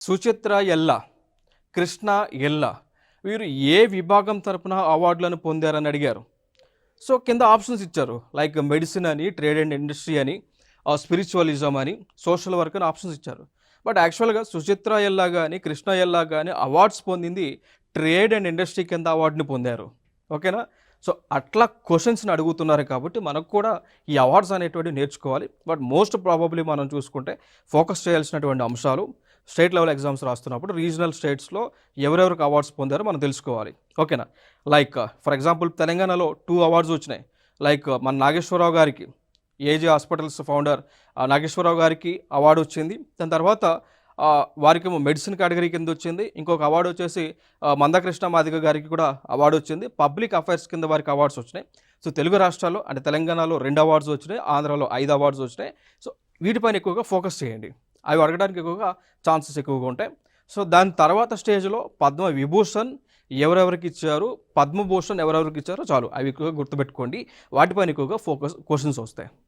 సుచిత్ర ఎల్లా, కృష్ణ ఎల్లా వీరు ఏ విభాగం తరపున అవార్డులను పొందారని అడిగారు. సో కింద ఆప్షన్స్ ఇచ్చారు. లైక్ మెడిసిన్ అని, ట్రేడ్ అండ్ ఇండస్ట్రీ అని, స్పిరిచువలిజం అని, సోషల్ వర్క్ అని ఆప్షన్స్ ఇచ్చారు. బట్ యాక్చువల్గా సుచిత్ర ఎల్లా కానీ, కృష్ణ ఎల్లా కానీ అవార్డ్స్ పొందింది ట్రేడ్ అండ్ ఇండస్ట్రీ కింద అవార్డుని పొందారు. ఓకేనా? సో అట్లా క్వశ్చన్స్ని అడుగుతున్నారు కాబట్టి మనకు కూడా ఈ అవార్డ్స్ అనేటువంటివి నేర్చుకోవాలి. బట్ మోస్ట్ ప్రాబబ్లీ మనం చూసుకుంటే ఫోకస్ చేయాల్సినటువంటి అంశాలు స్టేట్ లెవెల్ ఎగ్జామ్స్ రాస్తున్నప్పుడు రీజనల్ స్టేట్స్లో ఎవరెవరికి అవార్డ్స్ పొందారో మనం తెలుసుకోవాలి. ఓకేనా? లైక్ ఫర్ ఎగ్జాంపుల్ తెలంగాణలో 2 అవార్డ్స్ వచ్చినాయి. లైక్ మన నాగేశ్వరరావు గారికి, ఏజీ హాస్పిటల్స్ ఫౌండర్ నాగేశ్వరరావు గారికి అవార్డు వచ్చింది. దాని తర్వాత వారికి మెడిసిన్ కేటగిరీ కింద వచ్చింది. ఇంకొక అవార్డు వచ్చేసి మందకృష్ణ మాదిగ గారికి కూడా అవార్డు వచ్చింది. పబ్లిక్ అఫైర్స్ కింద వారికి అవార్డ్స్ వచ్చినాయి. సో తెలుగు రాష్ట్రాల్లో అంటే తెలంగాణలో 2 అవార్డ్స్ వచ్చినాయి, ఆంధ్రాలో 5 అవార్డ్స్ వచ్చినాయి. సో వీటిపైన ఎక్కువగా ఫోకస్ చేయండి. అవి అడగడానికి ఎక్కువగా ఛాన్సెస్ ఎక్కువగా ఉంటాయి. సో దాని తర్వాత స్టేజ్లో పద్మ విభూషణ్ ఎవరెవరికి ఇచ్చారు, పద్మభూషణ్ ఎవరెవరికి ఇచ్చారో చాలు, అవి ఎక్కువగా గుర్తుపెట్టుకోండి. వాటిపైన ఎక్కువగా క్వశ్చన్స్ వస్తాయి.